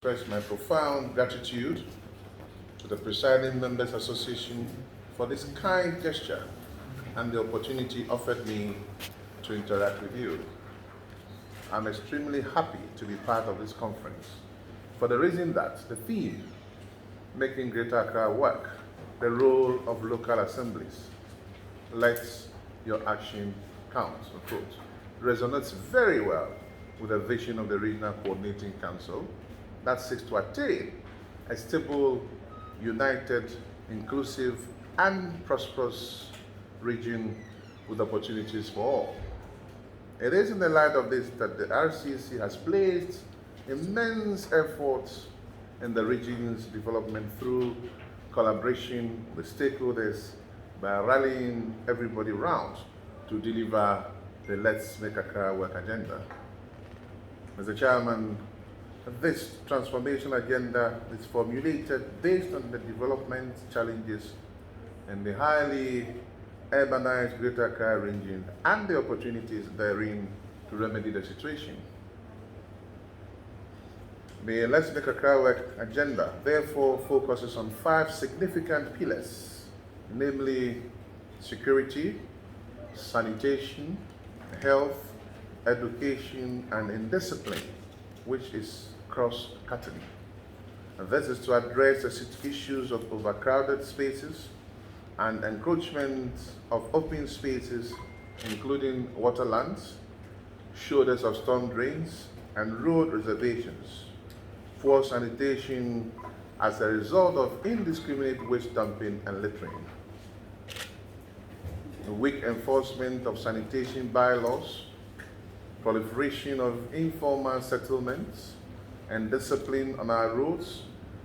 Express my profound gratitude to the Presiding Members Association for this kind gesture and the opportunity offered me to interact with you. I'm extremely happy to be part of this conference for the reason that the theme, making Greater Accra Work, the role of local assemblies, let your action count, unquote, resonates very well with the vision of the Regional Coordinating Council that seeks to attain a stable, united, inclusive, and prosperous region with opportunities for all. It is in the light of this that the RCC has placed immense efforts in the region's development through collaboration with stakeholders by rallying everybody round to deliver the Let's Make Accra Work agenda. Mr. Chairman, this transformation agenda is formulated based on the development challenges in the highly urbanized Greater Accra region and the opportunities therein to remedy the situation. The Let's Make Accra Work agenda therefore focuses on 5 significant pillars, namely security, sanitation, health, education, and indiscipline, which is cross-cutting. This is to address the issues of overcrowded spaces and encroachment of open spaces, including waterlands, shoulders of storm drains, and road reservations, poor sanitation as a result of indiscriminate waste dumping and littering, weak enforcement of sanitation bylaws, proliferation of informal settlements, and discipline on our roads,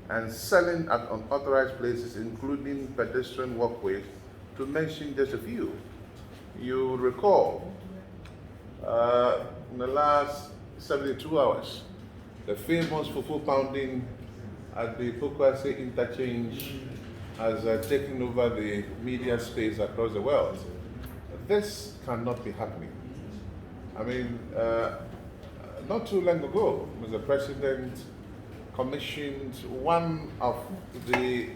and selling at unauthorized places, including pedestrian walkways, to mention just a few. You recall, in the last 72 hours, the famous fufu pounding at the Quartey interchange has taken over the media space across the world. This cannot be happening. I mean, not too long ago, Mr. President commissioned one of the,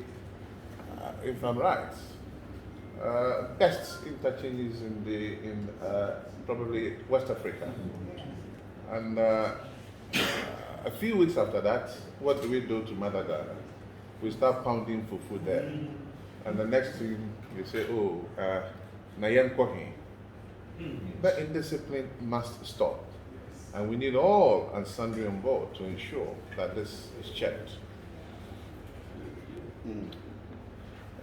if I'm right, best interchanges in probably West Africa. And a few weeks after that, what do we do to Mother Ghana? We start pounding fufu there. And the next thing you say, oh, Nayan Kohi. The indiscipline must stop. And we need all and sundry on board to ensure that this is checked.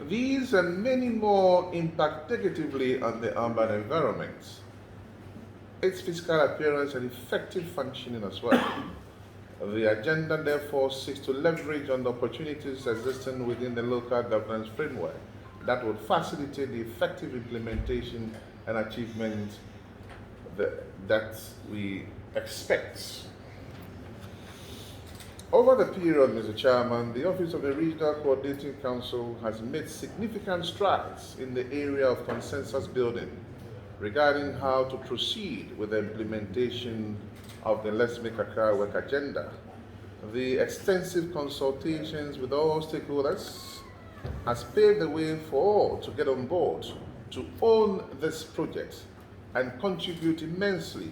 These and many more impact negatively on the urban environment, its physical appearance and effective functioning as well. The agenda therefore seeks to leverage on the opportunities existing within the local governance framework that would facilitate the effective implementation and achievement that we expect. Over the period, Mr. Chairman, the Office of the Regional Coordinating Council has made significant strides in the area of consensus building regarding how to proceed with the implementation of the Let's Make Accra Work agenda. The extensive consultations with all stakeholders has paved the way for all to get on board to own this project and contribute immensely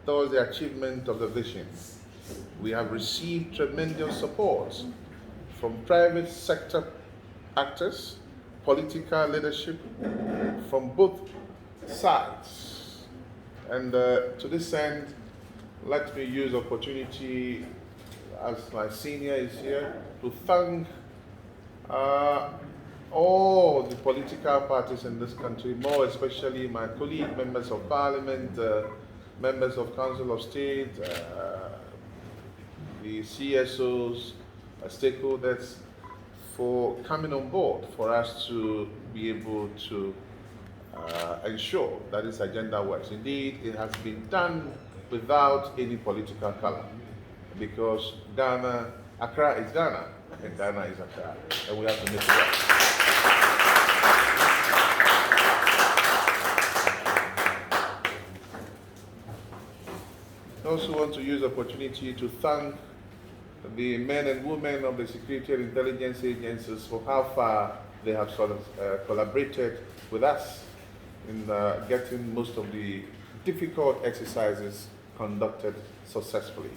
towards the achievement of the vision. We have received tremendous support from private sector actors, political leadership from both sides. And to this end, let me use the opportunity, as my senior is here, to thank all the political parties in this country, more especially my colleague members of parliament, members of council of state, the CSOs, stakeholders, for coming on board for us to be able to ensure that this agenda works. Indeed, it has been done without any political color, because Ghana, Accra is Ghana, and Ghana is Accra, and we have to make it work. I also want to use the opportunity to thank the men and women of the security and intelligence agencies for how far they have sort of collaborated with us in getting most of the difficult exercises conducted successfully.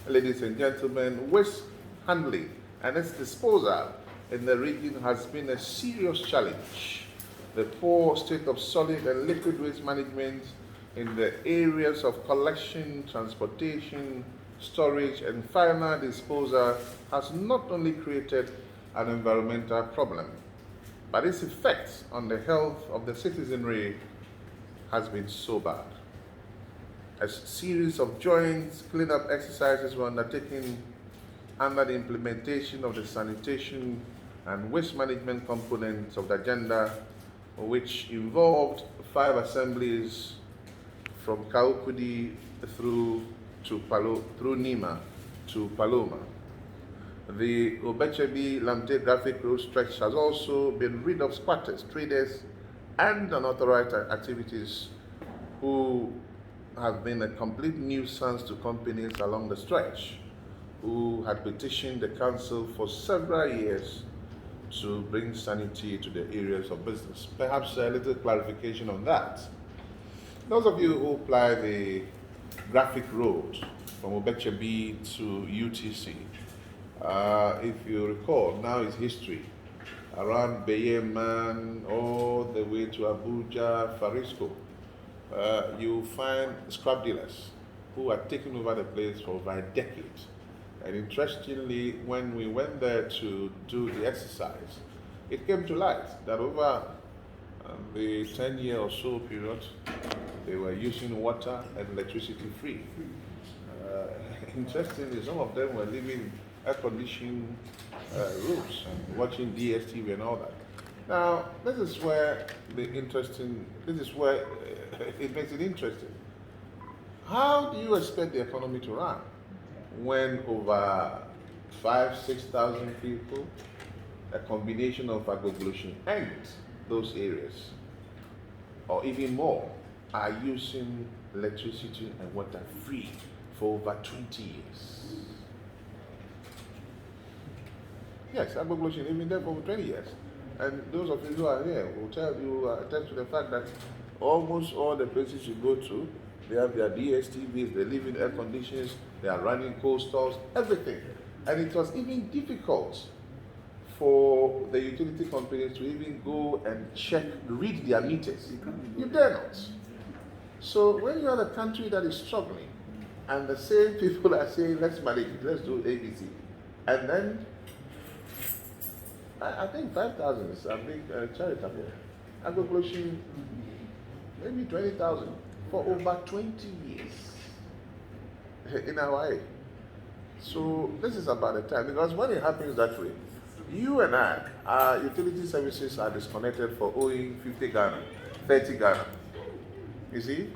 Ladies and gentlemen, waste handling and its disposal in the region has been a serious challenge. The poor state of solid and liquid waste management in the areas of collection, transportation, storage, and final disposal has not only created an environmental problem, but its effects on the health of the citizenry has been so bad. A series of joint cleanup exercises were undertaken under the implementation of the sanitation and waste management components of the agenda, which involved 5 assemblies from Quartey through Nima to Paloma. The Obechebi Lamte Graphic Road stretch has also been rid of squatters, traders, and unauthorized activities who have been a complete nuisance to companies along the stretch, who had petitioned the council for several years to bring sanity to the areas of business. Perhaps a little clarification on that. Those of you who apply the graphic road from Obechebi to UTC, if you recall, now is history. Around Beyeman, all the way to Abuja, Farisco, you find scrap dealers who are taking over the place for over a decade. And interestingly, when we went there to do the exercise, it came to light that over the 10-year or so period, they were using water and electricity free. Interestingly, some of them were living in air-conditioned rooms and watching DSTV and all that. Now, this is where it makes it interesting. How do you expect the economy to run when over 5,000-6,000 people, a combination of agglomeration and those areas, or even more, are using electricity and water free for over 20 years? Yes, agglomeration has been there for over 20 years. And those of you who are here will tell you, attest to the fact that almost all the places you go to, they have their DSTVs, they live in air conditions, they are running cold stores, everything. And it was even difficult for the utility companies to even go and read their meters. You dare not. So when you are a country that is struggling, and the same people are saying, let's manage it, let's do ABC, and then I think 5,000 is a big charitable. Agglomeration, maybe 20,000 for over 20 years in Hawaii. So this is about the time, because when it happens that way, you and I, our utility services are disconnected for owing 50 Ghana, 30 Ghana. You see?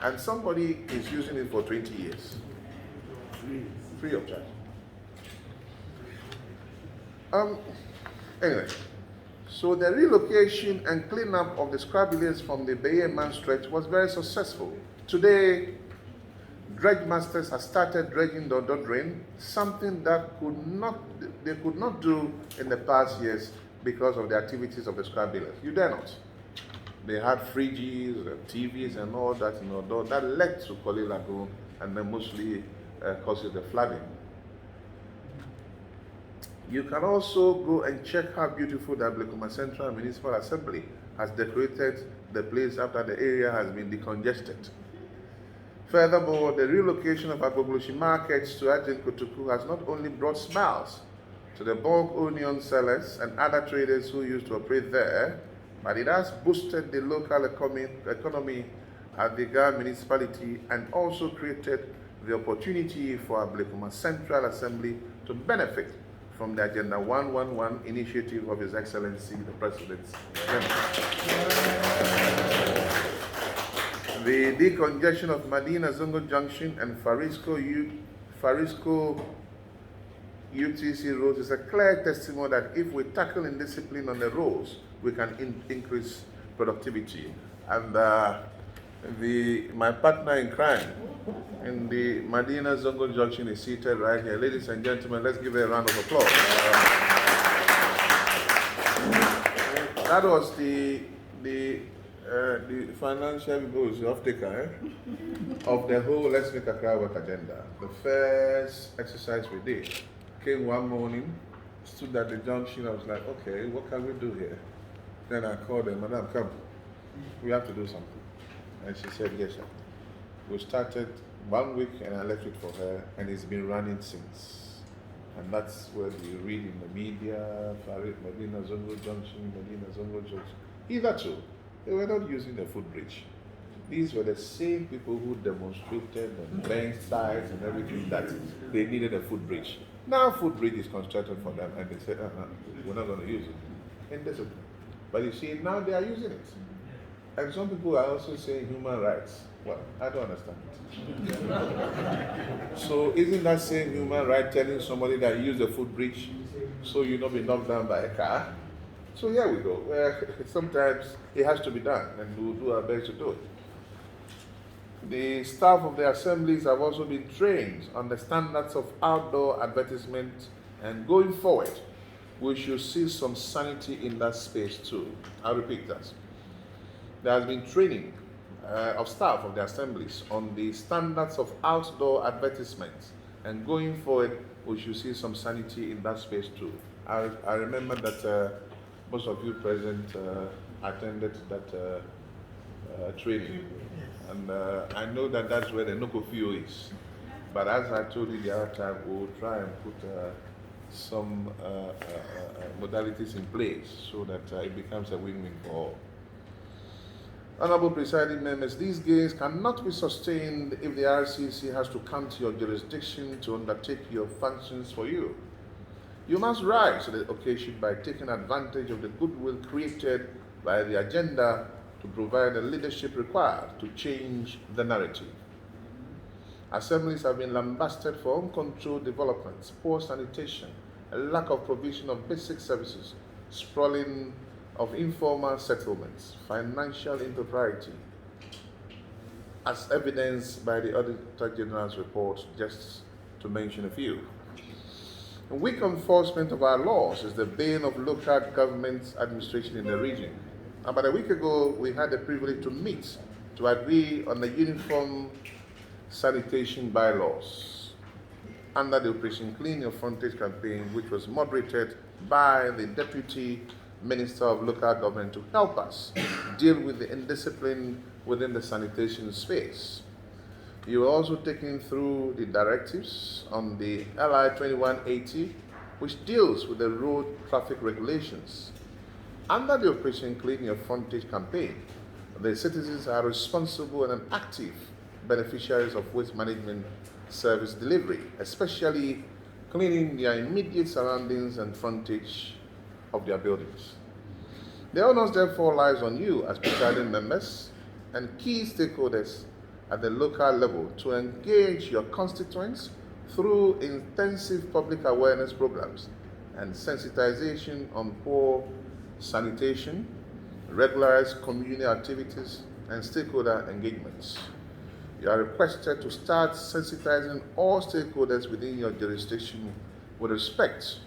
And somebody is using it for 20 years. Free of charge. Anyway, so the relocation and cleanup of the scrap dealers from the Beyeman stretch was very successful. Today, dredge masters have started dredging the Odo drain, something that they could not do in the past years because of the activities of the scrap dealers. You dare not. They had fridges, TVs, and all that in Odo that led to Koli Lagoon and then mostly causes the flooding. You can also go and check how beautiful the Ablekuma Central Municipal Assembly has decorated the place after the area has been decongested. Furthermore, the relocation of Agbogloshi markets to Ajin Kotoku has not only brought smiles to the bulk onion sellers and other traders who used to operate there, but it has boosted the local economy at the Ghana municipality and also created the opportunity for Ablekuma Central Assembly to benefit from the Agenda 111 initiative of His Excellency, the President's Members. The decongestion of Medina Zongo Junction and Farisco UTC roads is a clear testimony that if we tackle indiscipline on the roads, we can increase productivity. And my partner in crime, in the Medina Zongo Junction is seated right here. Ladies and gentlemen, let's give her a round of applause. That was the financial goals of taker of the whole Let's Make Accra Work agenda. The first exercise we did came one morning, stood at the junction. I was like, okay, what can we do here? Then I called her, Madam, come, we have to do something. And she said, yes, sir. We started 1 week and I left it for her, and it's been running since. And that's where we read in the media, Medina Zongo Junction, Medina Zongo Junction. Hitherto, they were not using the footbridge. These were the same people who demonstrated and burned sites and everything that they needed a footbridge. Now footbridge is constructed for them, and they say, we're not going to use it. Indiscipline. But you see, now they are using it. And some people are also saying human rights. Well, I don't understand it. So isn't that same human right telling somebody that you use a footbridge so you not be knocked down by a car? So here we go. Sometimes it has to be done, and we'll do our best to do it. The staff of the assemblies have also been trained on the standards of outdoor advertisement, and going forward, we should see some sanity in that space too. I'll repeat that. There has been training of staff of the assemblies on the standards of outdoor advertisements, and going forward, we should see some sanity in that space too. I remember that most of you present attended that training, and I know that that's where the Nokofio is. But as I told you the other time, we'll try and put some modalities in place so that it becomes a win-win for all. Honorable Presiding Members, these gains cannot be sustained if the RCC has to come to your jurisdiction to undertake your functions for you. You must rise to the occasion by taking advantage of the goodwill created by the agenda to provide the leadership required to change the narrative. Assemblies have been lambasted for uncontrolled developments, poor sanitation, a lack of provision of basic services, sprawling of informal settlements, financial impropriety, as evidenced by the Auditor General's report, just to mention a few. Weak enforcement of our laws is the bane of local government administration in the region. About a week ago, we had the privilege to meet to agree on the uniform sanitation bylaws under the Operation Clean Your Frontage campaign, which was moderated by the Deputy Minister of Local Government to help us deal with the indiscipline within the sanitation space. You are also taking through the directives on the LI 2180, which deals with the road traffic regulations. Under the Operation Clean Your Frontage campaign, the citizens are responsible and active beneficiaries of waste management service delivery, especially cleaning their immediate surroundings and frontage of their buildings. The onus therefore lies on you as presiding members and key stakeholders at the local level to engage your constituents through intensive public awareness programs and sensitization on poor sanitation, regularized community activities, and stakeholder engagements. You are requested to start sensitizing all stakeholders within your jurisdiction with respect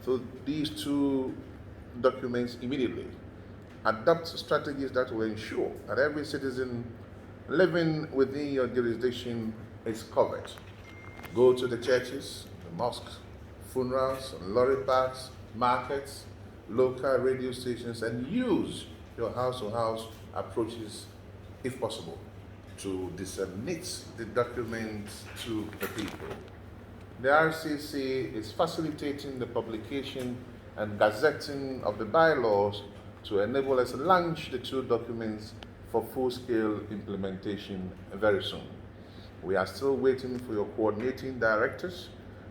to these two documents immediately. Adopt strategies that will ensure that every citizen living within your jurisdiction is covered. Go to the churches, the mosques, funerals, lorry parks, markets, local radio stations, and use your house-to-house approaches, if possible, to disseminate the documents to the people. The RCC is facilitating the publication and gazetting of the bylaws to enable us to launch the two documents for full-scale implementation very soon. We are still waiting for your coordinating directors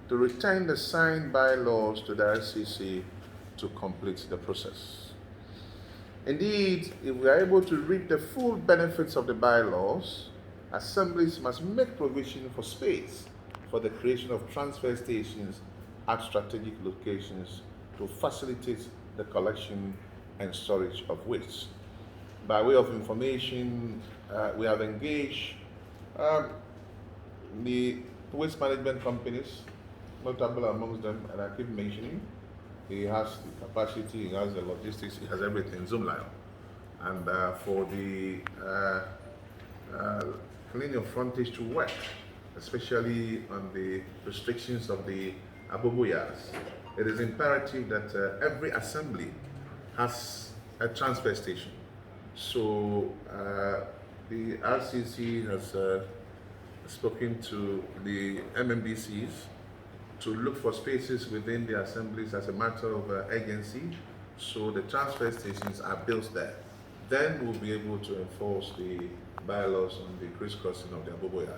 to return the signed bylaws to the RCC to complete the process. Indeed, if we are able to reap the full benefits of the bylaws, assemblies must make provision for space for the creation of transfer stations at strategic locations to facilitate the collection and storage of waste. By way of information, we have engaged the waste management companies, notable amongst them, and I keep mentioning, he has the capacity, he has the logistics, he has everything, Zoomlion. And for the cleaning of frontage to work, especially on the restrictions of the aboboyas, it is imperative that every assembly has a transfer station. So the RCC has spoken to the MMDCs to look for spaces within the assemblies as a matter of urgency, so the transfer stations are built there. Then we'll be able to enforce the bylaws on the crisscrossing of the aboboyas.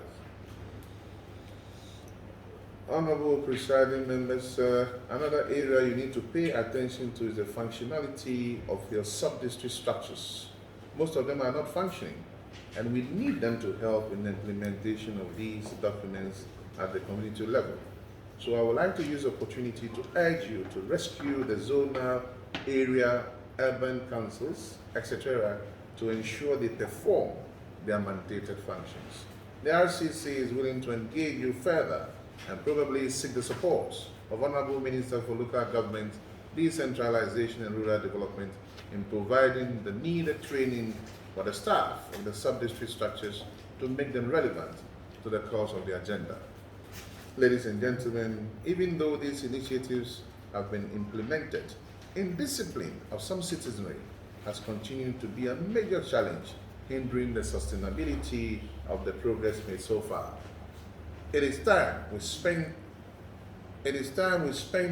Honorable presiding members, another area you need to pay attention to is the functionality of your sub-district structures. Most of them are not functioning, and we need them to help in the implementation of these documents at the community level. So I would like to use the opportunity to urge you to rescue the zonal, area, urban councils, etc., to ensure they perform their mandated functions. The RCC is willing to engage you further and probably seek the support of Honorable Minister for Local Government, Decentralization and Rural Development in providing the needed training for the staff of the sub-district structures to make them relevant to the cause of the agenda. Ladies and gentlemen, even though these initiatives have been implemented, indiscipline of some citizenry has continued to be a major challenge, hindering the sustainability of the progress made so far. It is time we spend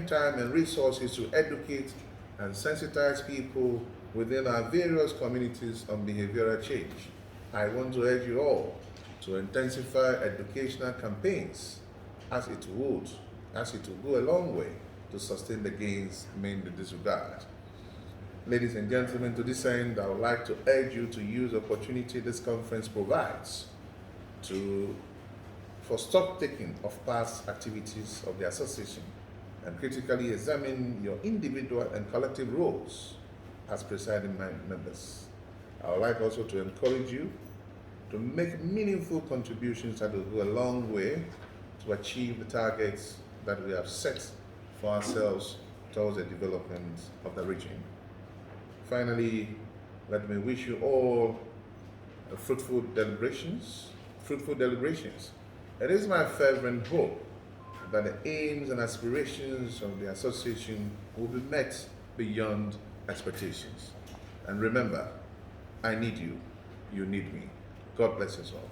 time and resources to educate and sensitize people within our various communities on behavioral change. I want to urge you all to intensify educational campaigns as it will go a long way to sustain the gains made in this regard. Ladies and gentlemen, to this end, I would like to urge you to use the opportunity this conference provides for stock taking of past activities of the association and critically examine your individual and collective roles as presiding members. I would like also to encourage you to make meaningful contributions that will go a long way to achieve the targets that we have set for ourselves towards the development of the region. Finally, let me wish you all fruitful deliberations. It is my fervent hope that the aims and aspirations of the association will be met beyond expectations. And remember, I need you, you need me. God bless us all.